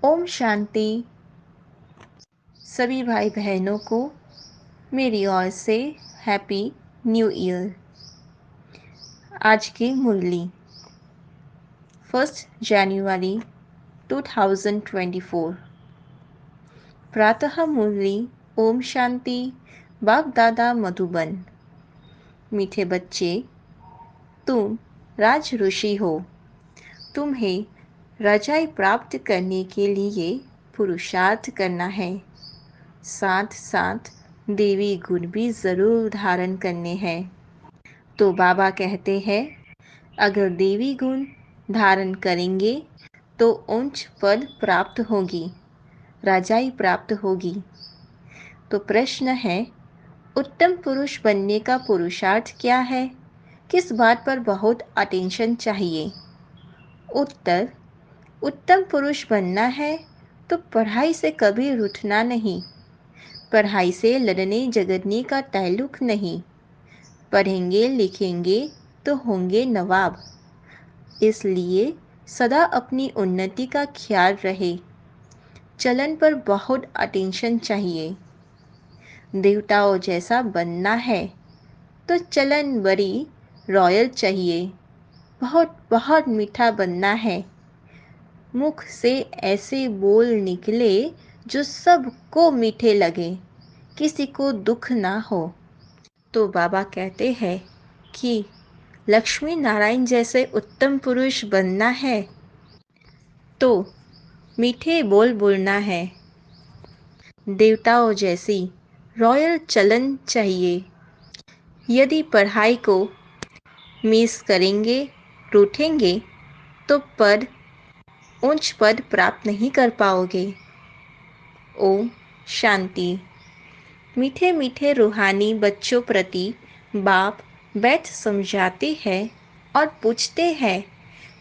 ओम शांति। सभी भाई बहनों को मेरी ओर से हैप्पी न्यू ईयर। आज की मुरली 1 जनवरी 2024। प्रातः मुरली ओम शांति। बाप दादा मधुबन। मीठे बच्चे, तुम राज ऋषि हो। तुम्हें रजाई प्राप्त करने के लिए पुरुषार्थ करना है। साथ साथ देवी गुण भी ज़रूर धारण करने हैं। तो बाबा कहते हैं, अगर देवी गुण धारण करेंगे तो उच्च पद प्राप्त होगी, राजाई प्राप्त होगी। तो प्रश्न है, उत्तम पुरुष बनने का पुरुषार्थ क्या है? किस बात पर बहुत अटेंशन चाहिए? उत्तर, उत्तम पुरुष बनना है तो पढ़ाई से कभी रूठना नहीं। पढ़ाई से लड़ने झगड़ने का ताल्लुक नहीं। पढ़ेंगे लिखेंगे तो होंगे नवाब। इसलिए सदा अपनी उन्नति का ख्याल रहे। चलन पर बहुत अटेंशन चाहिए। देवताओं जैसा बनना है तो चलन बड़ी रॉयल चाहिए। बहुत बहुत मीठा बनना है। मुख से ऐसे बोल निकले जो सबको मीठे लगे, किसी को दुख ना हो। तो बाबा कहते हैं कि लक्ष्मी नारायण जैसे उत्तम पुरुष बनना है तो मीठे बोल बोलना है। देवताओं जैसी रॉयल चलन चाहिए। यदि पढ़ाई को मिस करेंगे, रूठेंगे तो उच्च पद प्राप्त नहीं कर पाओगे। ओम शांति। मीठे मीठे रूहानी बच्चों प्रति बाप बैठ समझाते हैं और पूछते हैं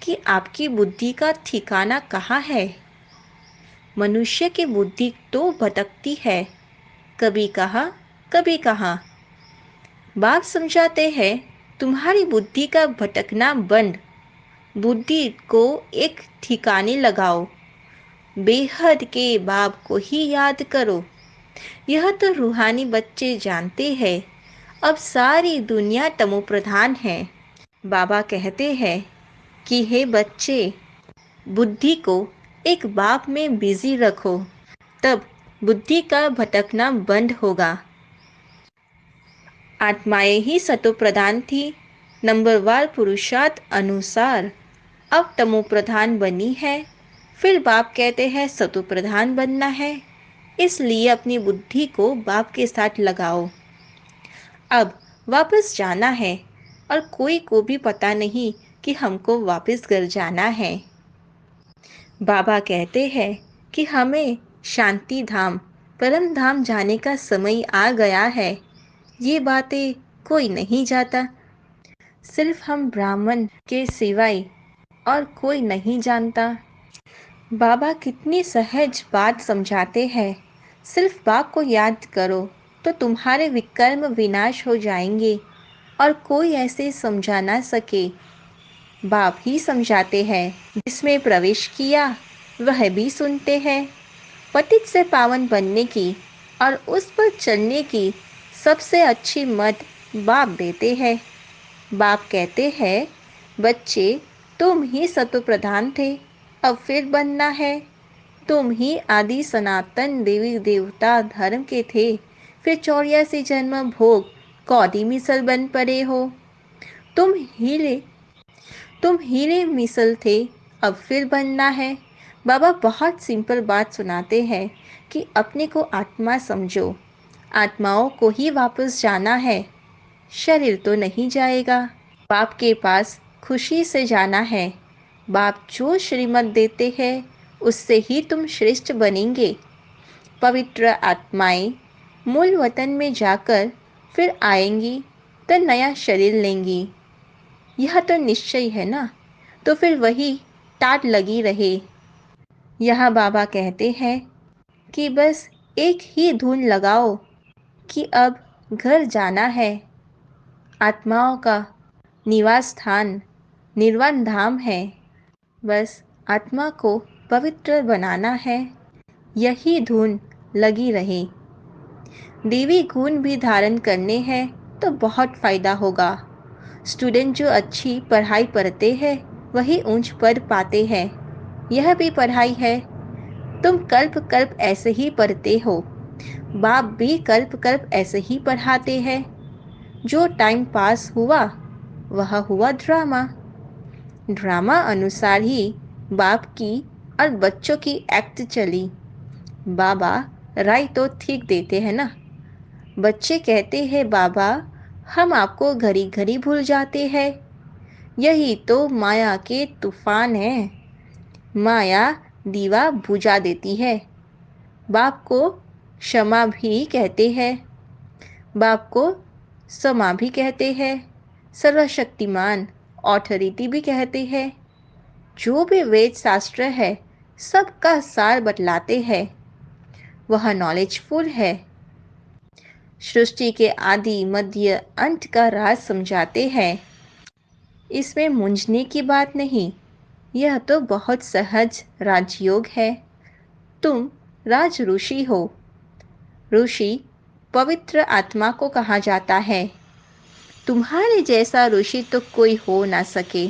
कि आपकी बुद्धि का ठिकाना कहाँ है? मनुष्य की बुद्धि तो भटकती है, कभी कहाँ कभी कहाँ। बाप समझाते हैं, तुम्हारी बुद्धि का भटकना बंद। बुद्धि को एक ठिकाने लगाओ। बेहद के बाप को ही याद करो। यह तो रूहानी बच्चे जानते हैं। अब सारी दुनिया तमो प्रधान है। बाबा कहते हैं कि हे बच्चे, बुद्धि को एक बाप में बिजी रखो, तब बुद्धि का भटकना बंद होगा। आत्माएं ही सतो प्रधान थी, नंबरवार पुरुषार्थ अनुसार अब तमो प्रधान बनी है। फिर बाप कहते हैं सतो प्रधान बनना है, इसलिए अपनी बुद्धि को बाप के साथ लगाओ। अब वापस जाना है और कोई को भी पता नहीं कि हमको वापस घर जाना है। बाबा कहते हैं कि हमें शांति धाम, परम धाम जाने का समय आ गया है। ये बातें कोई नहीं जाता, सिर्फ हम ब्राह्मण के सिवाय और कोई नहीं जानता। बाबा कितनी सहज बात समझाते हैं। सिर्फ बाप को याद करो तो तुम्हारे विकर्म विनाश हो जाएंगे और कोई ऐसे समझा ना सके। बाप ही समझाते हैं। जिसमें प्रवेश किया वह भी सुनते हैं। पतित से पावन बनने की और उस पर चलने की सबसे अच्छी मत बाप देते हैं। बाप कहते हैं, बच्चे तुम ही सतो प्रधान थे, अब फिर बनना है। तुम ही आदि सनातन देवी देवता धर्म के थे, फिर 84 जन्म भोग कौड़ी मिसल बन पड़े हो। तुम हीरे तुम हीरे मिसल थे, अब फिर बनना है। बाबा बहुत सिंपल बात सुनाते हैं कि अपने को आत्मा समझो। आत्माओं को ही वापस जाना है, शरीर तो नहीं जाएगा। बाप के पास खुशी से जाना है। बाप जो श्रीमत देते हैं उससे ही तुम श्रेष्ठ बनेंगे। पवित्र आत्माएं मूल वतन में जाकर फिर आएंगी तो नया शरीर लेंगी। यह तो निश्चय है ना, तो फिर वही टाट लगी रहे। यहाँ बाबा कहते हैं कि बस एक ही धुन लगाओ कि अब घर जाना है। आत्माओं का निवास स्थान निर्वाण धाम है। बस आत्मा को पवित्र बनाना है, यही धुन लगी रहे। देवी गुण भी धारण करने हैं तो बहुत फायदा होगा। स्टूडेंट जो अच्छी पढ़ाई पढ़ते हैं वही ऊंच पद पाते हैं। यह भी पढ़ाई है। तुम कल्प कल्प ऐसे ही पढ़ते हो, बाप भी कल्प कल्प ऐसे ही पढ़ाते हैं। जो टाइम पास हुआ वह हुआ ड्रामा। ड्रामा अनुसार ही बाप की और बच्चों की एक्ट चली। बाबा राय तो ठीक देते हैं ना। बच्चे कहते हैं बाबा हम आपको घड़ी घड़ी भूल जाते हैं। यही तो माया के तूफान है। माया दीवा बुझा देती है। बाप को क्षमा भी कहते हैं, बाप को समा भी कहते हैं, सर्वशक्तिमान ऑथोरिटी भी कहते हैं। जो भी वेद शास्त्र है सबका सार बतलाते हैं। वह नॉलेजफुल है। सृष्टि के आदि मध्य अंत का राज समझाते हैं। इसमें मूंझने की बात नहीं। यह तो बहुत सहज राजयोग है। तुम राज ऋषि हो। ऋषि पवित्र आत्मा को कहा जाता है। तुम्हारे जैसा ऋषि तो कोई हो ना सके।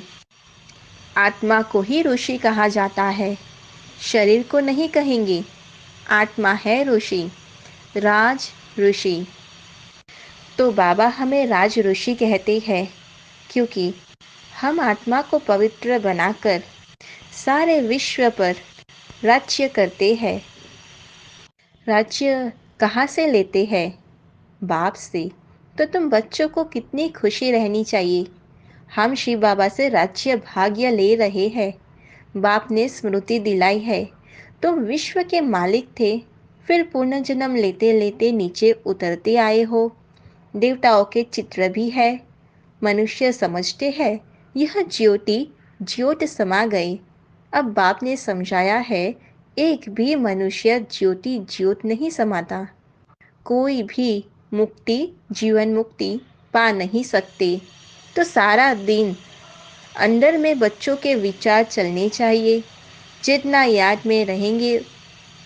आत्मा को ही ऋषि कहा जाता है, शरीर को नहीं कहेंगे। आत्मा है ऋषि, राज ऋषि। तो बाबा हमें राज ऋषि कहते हैं क्योंकि हम आत्मा को पवित्र बनाकर सारे विश्व पर राज्य करते हैं। राज्य कहाँ से लेते हैं? बाप से। तो तुम बच्चों को कितनी खुशी रहनी चाहिए। हम शिव बाबा से राज्य भाग्य ले रहे हैं। बाप ने स्मृति दिलाई है। तुम विश्व के मालिक थे, फिर पुनर्जन्म लेते लेते नीचे उतरते आए हो। देवताओं के चित्र भी है। मनुष्य समझते हैं यह ज्योति ज्योत समा गई। अब बाप ने समझाया है एक भी मनुष्य ज्योति ज्योत नहीं समाता। कोई भी मुक्ति जीवन मुक्ति पा नहीं सकते। तो सारा दिन अंदर में बच्चों के विचार चलने चाहिए। जितना याद में रहेंगे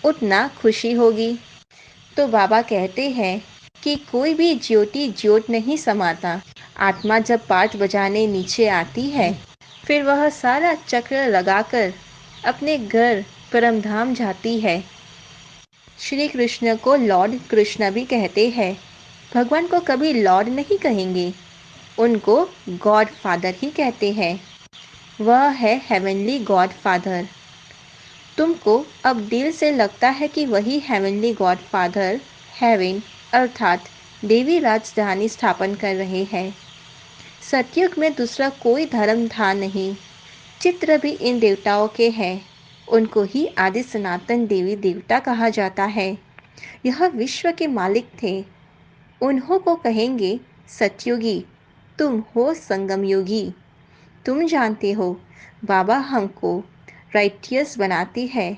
उतना खुशी होगी। तो बाबा कहते हैं कि कोई भी ज्योति ज्योत नहीं समाता। आत्मा जब पाठ बजाने नीचे आती है फिर वह सारा चक्र लगाकर अपने घर परमधाम जाती है। श्री कृष्ण को लॉर्ड कृष्ण भी कहते हैं। भगवान को कभी लॉर्ड नहीं कहेंगे, उनको गॉड फादर ही कहते हैं। वह है हेवनली गॉड फादर। तुमको अब दिल से लगता है कि वही हेवनली गॉड फादर हेवन अर्थात देवी राजधानी स्थापन कर रहे हैं। सतयुग में दूसरा कोई धर्म था नहीं। चित्र भी इन देवताओं के हैं। उनको ही आदि सनातन देवी देवता कहा जाता है। यह विश्व के मालिक थे। उन्हों को कहेंगे सतयुगी। तुम हो संगम योगी। तुम जानते हो बाबा हमको राइटियस बनाते हैं।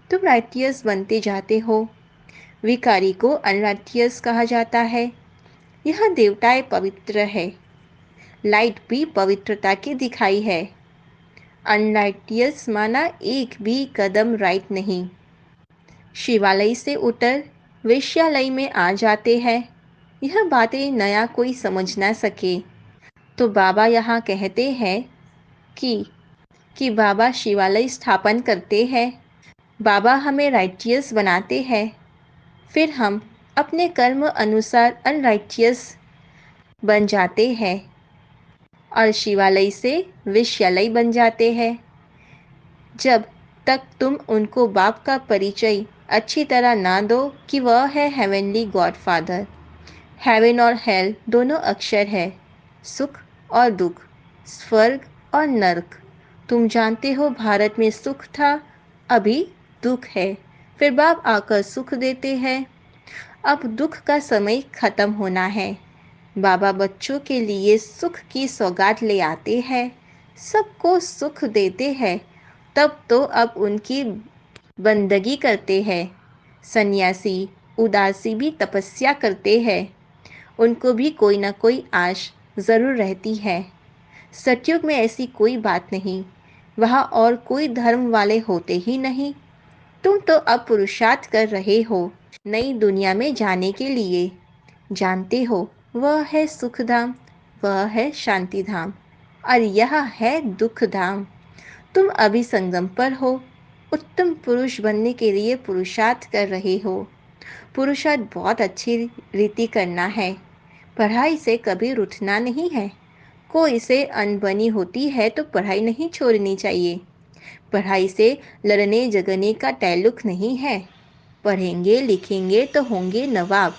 तुम राइटियस बनते जाते हो। विकारी को अनराइटियस कहा जाता है। यह देवताएं पवित्र है। लाइट भी पवित्रता की दिखाई है। अनराइटियस माना एक भी कदम राइट नहीं। शिवालय से उतर वेश्यालय में आ जाते हैं। यह बातें नया कोई समझ ना सके। तो बाबा यहाँ कहते हैं कि बाबा शिवालय स्थापन करते हैं। बाबा हमें राइटियस बनाते हैं। फिर हम अपने कर्म अनुसार अनराइटियस बन जाते हैं और शिवालय से विश्यालय बन जाते हैं। जब तक तुम उनको बाप का परिचय अच्छी तरह ना दो कि वह है हेवनली गॉड फादर। हेवन और हेल दोनों अक्षर है, सुख और दुख, स्वर्ग और नर्क। तुम जानते हो भारत में सुख था, अभी दुख है। फिर बाप आकर सुख देते हैं। अब दुख का समय खत्म होना है। बाबा बच्चों के लिए सुख की सौगात ले आते हैं, सबको सुख देते हैं। तब तो अब उनकी बंदगी करते हैं। सन्यासी उदासी भी तपस्या करते हैं। उनको भी कोई ना कोई आश ज़रूर रहती है। सतयुग में ऐसी कोई बात नहीं। वहाँ और कोई धर्म वाले होते ही नहीं। तुम तो अब पुरुषार्थ कर रहे हो नई दुनिया में जाने के लिए। जानते हो, वह है सुख धाम, वह है शांति धाम, और यह है दुख धाम। तुम अभी संगम पर हो, उत्तम पुरुष बनने के लिए पुरुषार्थ कर रहे हो। पुरुषार्थ बहुत अच्छी रीति करना है, पढ़ाई से कभी रुठना नहीं है। कोई से अनबनी होती है तो पढ़ाई नहीं छोड़नी चाहिए। पढ़ाई से लड़ने झगड़ने का ताल्लुक नहीं है। पढ़ेंगे लिखेंगे तो होंगे नवाब,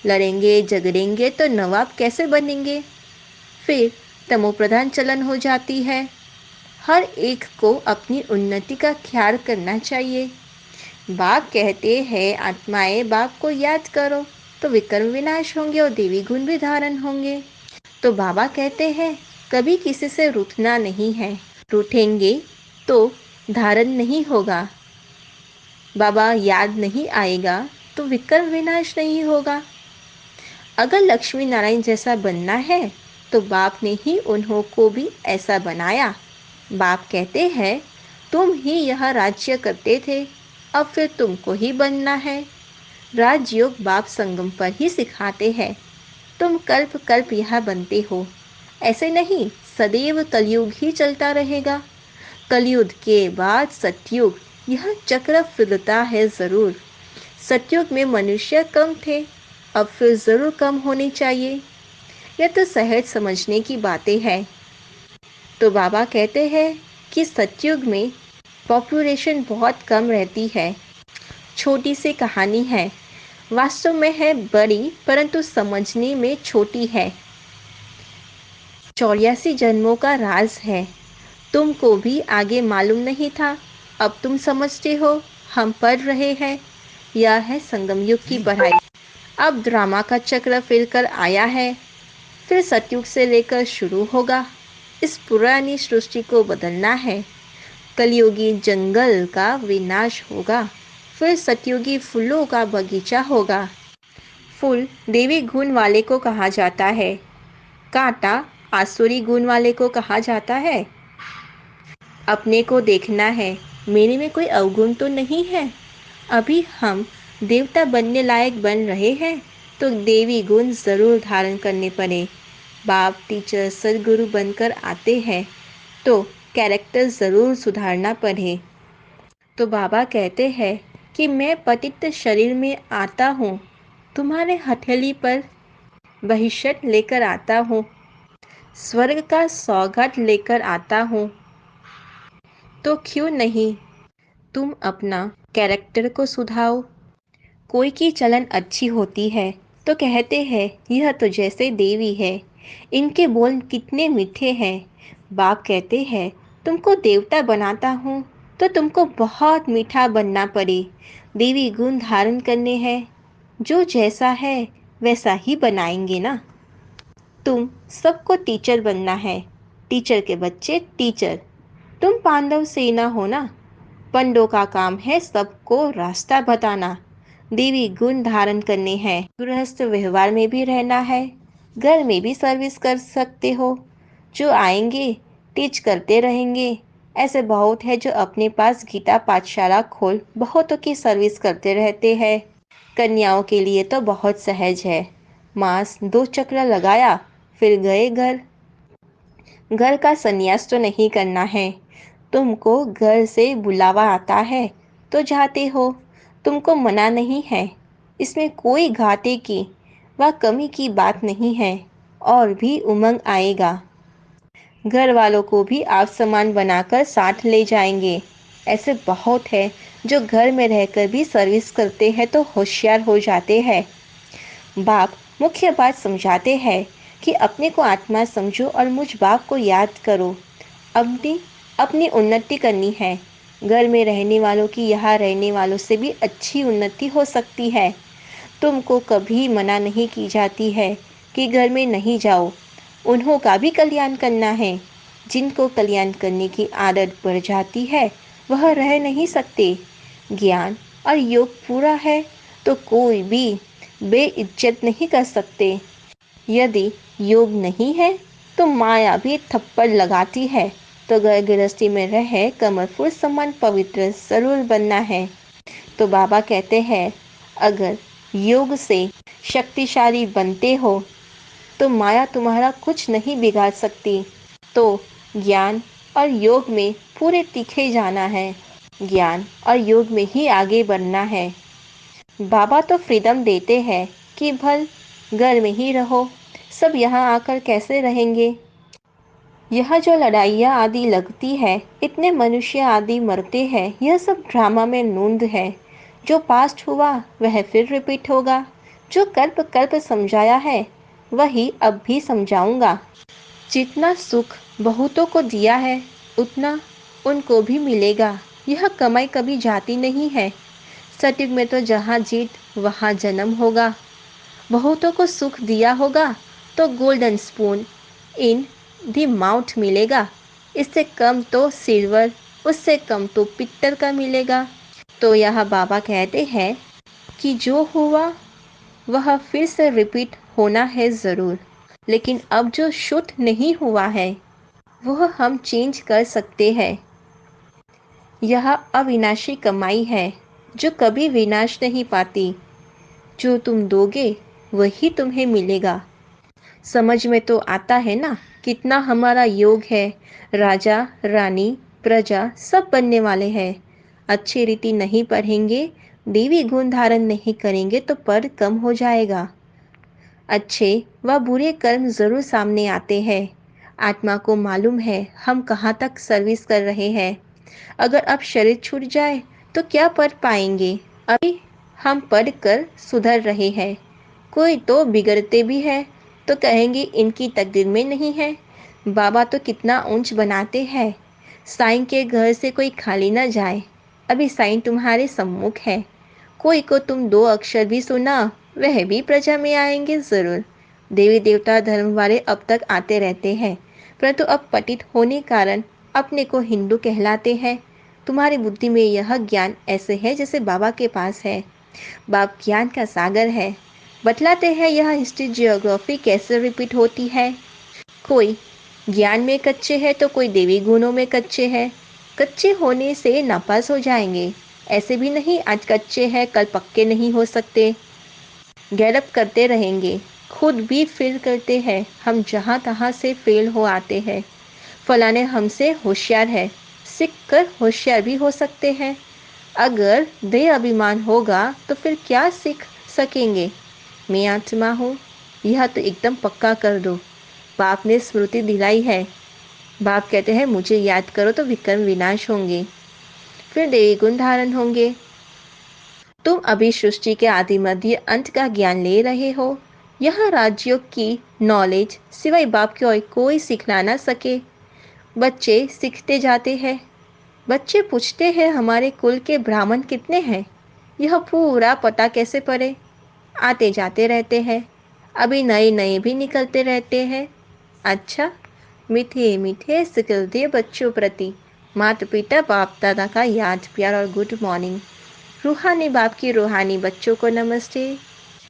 लड़ेंगे झगड़ेंगे तो नवाब कैसे बनेंगे? फिर तमोप्रधान चलन हो जाती है। हर एक को अपनी उन्नति का ख्याल करना चाहिए। बाप कहते हैं आत्माएं बाप को याद करो तो विक्रम विनाश होंगे और देवी गुण भी धारण होंगे। तो बाबा कहते हैं कभी किसी से रूठना नहीं है। रूठेंगे तो धारण नहीं होगा, बाबा याद नहीं आएगा तो विक्रम विनाश नहीं होगा। अगर लक्ष्मी नारायण जैसा बनना है तो बाप ने ही उन्हों को भी ऐसा बनाया। बाप कहते हैं तुम ही यह राज्य करते थे, अब फिर तुमको ही बनना है। राजयोग बाप संगम पर ही सिखाते हैं। तुम कल्प कल्प यह बनते हो, ऐसे नहीं सदैव कलयुग ही चलता रहेगा। कलयुग के बाद सतयुग, यह चक्र फिरता है जरूर। सतयुग में मनुष्य कम थे, अब फिर जरूर कम होने चाहिए। यह तो सहज समझने की बातें हैं। तो बाबा कहते हैं कि सतयुग में पॉपुलेशन बहुत कम रहती है। छोटी सी कहानी है, वास्तव में है बड़ी परंतु समझने में छोटी है। 84 जन्मों का राज है। तुमको भी आगे मालूम नहीं था, अब तुम समझते हो। हम पढ़ रहे हैं, यह है संगम युग की पढ़ाई। अब ड्रामा का चक्र फिर कर आया है, फिर सतयुग से लेकर शुरू होगा। इस पुरानी सृष्टि को बदलना है। कलयुगी जंगल का विनाश होगा, फिर सतयुगी फूलों का बगीचा होगा। फूल देवी गुण वाले को कहा जाता है, कांटा आसुरी गुण वाले को कहा जाता है। अपने को देखना है, मेरे में कोई अवगुण तो नहीं है। अभी हम देवता बनने लायक बन रहे हैं तो देवी गुण जरूर धारण करने पड़े। बाप टीचर सदगुरु बनकर आते हैं तो कैरेक्टर ज़रूर सुधारना पड़े। तो बाबा कहते हैं कि मैं पतित शरीर में आता हूँ, तुम्हारे हथेली पर भविष्य लेकर आता हूँ, स्वर्ग का सौगात लेकर आता हूँ। तो क्यों नहीं तुम अपना कैरेक्टर को सुधारो। कोई की चलन अच्छी होती है तो कहते हैं यह तो जैसे देवी है, इनके बोल कितने मीठे हैं। बाप कहते हैं तुमको देवता बनाता हूँ तो तुमको बहुत मीठा बनना पड़े। देवी गुण धारण करने हैं, जो जैसा है वैसा ही बनाएंगे ना। तुम सबको टीचर बनना है, टीचर के बच्चे टीचर। तुम पांडव सेना हो ना, पंडों का काम है सबको रास्ता बताना। देवी गुण धारण करने हैं, गृहस्थ व्यवहार में भी रहना है, घर में भी सर्विस कर सकते हो। जो आएंगे टीच करते रहेंगे। ऐसे बहुत है जो अपने पास गीता पाठशाला खोल बहुतों की सर्विस करते रहते हैं। कन्याओं के लिए तो बहुत सहज है, मास 2 चक्र लगाया फिर गए घर। घर का संन्यास तो नहीं करना है। तुमको घर से बुलावा आता है तो जाते हो, तुमको मना नहीं है। इसमें कोई घाटे की व कमी की बात नहीं है, और भी उमंग आएगा। घर वालों को भी आप समान बनाकर साथ ले जाएंगे। ऐसे बहुत है जो घर में रहकर भी सर्विस करते हैं तो होशियार हो जाते हैं। बाप मुख्य बात समझाते हैं कि अपने को आत्मा समझो और मुझ बाप को याद करो। अपनी अपनी उन्नति करनी है। घर में रहने वालों की यहाँ रहने वालों से भी अच्छी उन्नति हो सकती है। तुमको कभी मना नहीं की जाती है कि घर में नहीं जाओ। उन्हों का भी कल्याण करना है। जिनको कल्याण करने की आदत पड़ जाती है वह रह नहीं सकते। ज्ञान और योग पूरा है तो कोई भी बेइज्जत नहीं कर सकते। यदि योग नहीं है तो माया भी थप्पड़ लगाती है तो घर गृहस्थी में रहे कमरपुर समान पवित्र जरूर बनना है। तो बाबा कहते हैं, अगर योग से शक्तिशाली बनते हो तो माया तुम्हारा कुछ नहीं बिगाड़ सकती। तो ज्ञान और योग में पूरे तीखे जाना है, ज्ञान और योग में ही आगे बढ़ना है। बाबा तो फ्रीडम देते हैं कि भल घर में ही रहो, सब यहाँ आकर कैसे रहेंगे। यह जो लड़ाइयाँ आदि लगती है, इतने मनुष्य आदि मरते हैं, यह सब ड्रामा में नूंद है। जो पास्ट हुआ वह फिर रिपीट होगा। जो कल्प कल्प समझाया है वही अब भी समझाऊंगा। जितना सुख बहुतों को दिया है उतना उनको भी मिलेगा। यह कमाई कभी जाती नहीं है। सतयुग में तो जहाँ जीत वहाँ जन्म होगा। बहुतों को सुख दिया होगा तो golden spoon in the mouth मिलेगा। इससे कम तो सिल्वर, उससे कम तो पित्तल का मिलेगा। तो यह बाबा कहते हैं कि जो हुआ वह फिर से रिपीट होना है ज़रूर, लेकिन अब जो शुद्ध नहीं हुआ है वह हम चेंज कर सकते हैं। यह अविनाशी कमाई है जो कभी विनाश नहीं पाती। जो तुम दोगे वही तुम्हें मिलेगा। समझ में तो आता है ना कितना हमारा योग है। राजा रानी प्रजा सब बनने वाले हैं। अच्छी रीति नहीं पढ़ेंगे, देवी गुण धारण नहीं करेंगे तो पद कम हो जाएगा। अच्छे व बुरे कर्म जरूर सामने आते हैं। आत्मा को मालूम है हम कहाँ तक सर्विस कर रहे हैं। अगर अब शरीर छूट जाए तो क्या पढ़ पाएंगे। अभी हम पढ़ कर सुधर रहे हैं। कोई तो बिगड़ते भी है तो कहेंगे इनकी तकदीर में नहीं है। बाबा तो कितना ऊंच बनाते हैं। साईं के घर से कोई खाली ना जाए। अभी साईं तुम्हारे सम्मुख है। कोई को तुम दो अक्षर भी सुना वह भी प्रजा में आएंगे जरूर। देवी देवता धर्म वाले अब तक आते रहते हैं, परंतु अब पतित होने कारण अपने को हिंदू कहलाते हैं। तुम्हारी बुद्धि में यह ज्ञान ऐसे है जैसे बाबा के पास है। बाप ज्ञान का सागर है। बतलाते हैं यह हिस्ट्री जियोग्राफी कैसे रिपीट होती है। कोई ज्ञान में कच्चे हैं तो कोई देवी गुणों में कच्चे हैं। कच्चे होने से नापास हो जाएंगे। ऐसे भी नहीं आज कच्चे हैं कल पक्के नहीं हो सकते। गैरअप करते रहेंगे। खुद भी फेल करते हैं। हम जहाँ तहाँ से फेल हो आते हैं। फलाने हमसे होशियार है, सीख कर होशियार भी हो सकते हैं। अगर देह अभिमान होगा तो फिर क्या सीख सकेंगे। मैं आत्मा हूँ, यह तो एकदम पक्का कर दो। बाप ने स्मृति दिलाई है। बाप कहते हैं मुझे याद करो तो विक्रम विनाश होंगे, फिर देवी गुण धारण होंगे। तुम अभी सृष्टि के आदि मध्य अंत का ज्ञान ले रहे हो। यह राजयोग की नॉलेज सिवाय बाप के और कोई सिखला ना सके। बच्चे सीखते जाते हैं। बच्चे पूछते हैं हमारे कुल के ब्राह्मण कितने हैं। यह पूरा पता कैसे पड़े। आते जाते रहते हैं। अभी नए नए भी निकलते रहते हैं। अच्छा, मीठे मीठे सिकलते बच्चों प्रति माता पिता बाप दादा का याद प्यार और गुड मॉर्निंग। रूहानी बाप की रूहानी बच्चों को नमस्ते।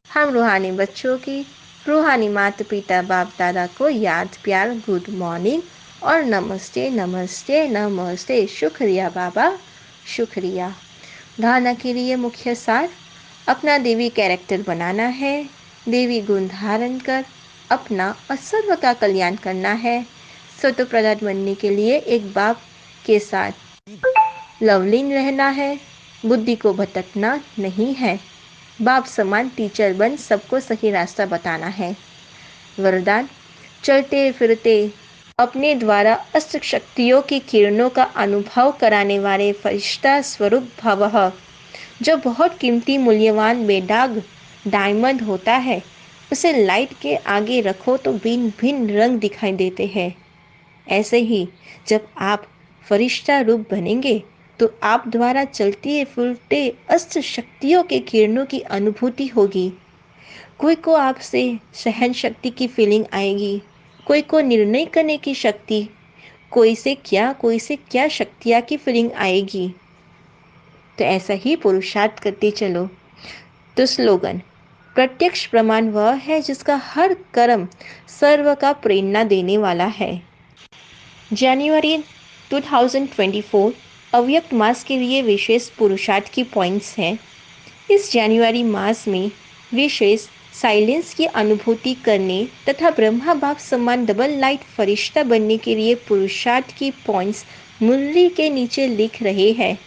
हम रूहानी बच्चों की रूहानी माता पिता बाप दादा को याद प्यार गुड मॉर्निंग और नमस्ते नमस्ते नमस्ते। शुक्रिया बाबा, शुक्रिया। धारणा के लिए मुख्य सार, अपना देवी कैरेक्टर बनाना है। देवी गुण धारण कर अपना और सर्व का कल्याण करना है। सत्य प्रदान बनने के लिए एक बाप के साथ लवलीन रहना है। बुद्धि को भटकना नहीं है। बाप समान टीचर बन सबको सही रास्ता बताना है। वरदान, चलते फिरते अपने द्वारा अष्ट शक्तियों की किरणों का अनुभव कराने वाले फरिश्ता स्वरूप भवः। जो बहुत कीमती मूल्यवान बेदाग डायमंड होता है उसे लाइट के आगे रखो तो भिन्न भिन्न रंग दिखाई देते हैं। ऐसे ही जब आप फरिश्ता रूप बनेंगे तो आप द्वारा चलते फूलते अष्ट शक्तियों के किरणों की अनुभूति होगी। कोई को आपसे सहन शक्ति की फीलिंग आएगी, कोई को निर्णय करने की शक्ति, कोई से क्या शक्तियाँ की फीलिंग आएगी। तो ऐसा ही पुरुषार्थ करते चलो। तो स्लोगन, प्रत्यक्ष प्रमाण वह है जिसका हर कर्म सर्व का प्रेरणा देने वाला है। जनवरी 2024 अव्यक्त मास के लिए विशेष पुरुषार्थ की पॉइंट्स हैं। इस जनवरी मास में विशेष साइलेंस की अनुभूति करने तथा ब्रह्मा बाप समान डबल लाइट फरिश्ता बनने के लिए पुरुषार्थ की पॉइंट्स मुरली के नीचे लिख रहे हैं।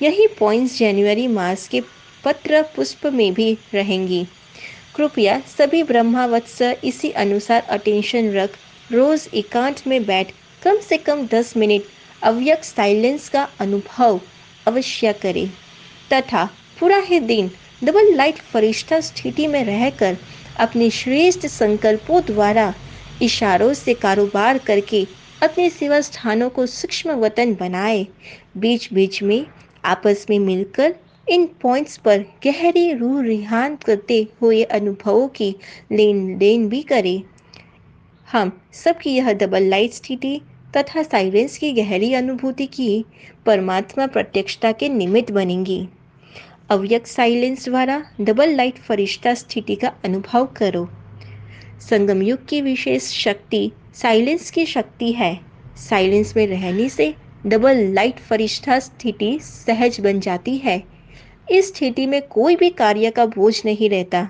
यही पॉइंट्स जनवरी मास के पत्र पुष्प में भी रहेंगी। कृपया सभी ब्रह्मावत्स इसी अनुसार अटेंशन रख रोज एकांत में बैठ कम से कम 10 मिनट अव्यक्त साइलेंस का अनुभव अवश्य करें तथा पूरा ही दिन डबल लाइट फरिश्ता स्थिति में रहकर अपने श्रेष्ठ संकल्पों द्वारा इशारों से कारोबार करके अपने सेवा स्थानों को सूक्ष्म वतन बनाए। बीच बीच में आपस में मिलकर इन पॉइंट्स पर गहरी रूह रिहान करते हुए अनुभवों की लेन देन भी करें। हम सबकी यह डबल लाइट स्थिति तथा साइलेंस की गहरी अनुभूति की परमात्मा प्रत्यक्षता के निमित्त बनेंगी। अव्यक्त साइलेंस द्वारा डबल लाइट फरिश्ता स्थिति का अनुभव करो। संगम युग की विशेष शक्ति साइलेंस की शक्ति है। साइलेंस में रहने से डबल लाइट फरिश्ता स्थिति सहज बन जाती है। इस स्थिति में कोई भी कार्य का बोझ नहीं रहता।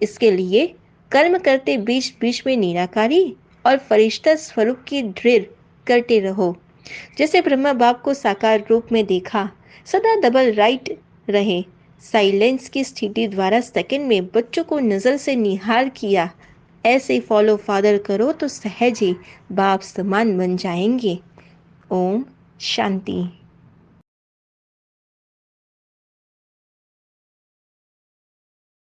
इसके लिए कर्म करते बीच बीच में निराकारी और फरिश्ता स्वरूप की दृढ़ करते रहो। जैसे ब्रह्मा बाप को साकार रूप में देखा, सदा डबल राइट रहे। साइलेंस की स्थिति द्वारा सेकंड में बच्चों को नजर से निहार किया। ऐसे फॉलो फादर करो तो सहज ही बाप समान बन जाएंगे। ओम शांति।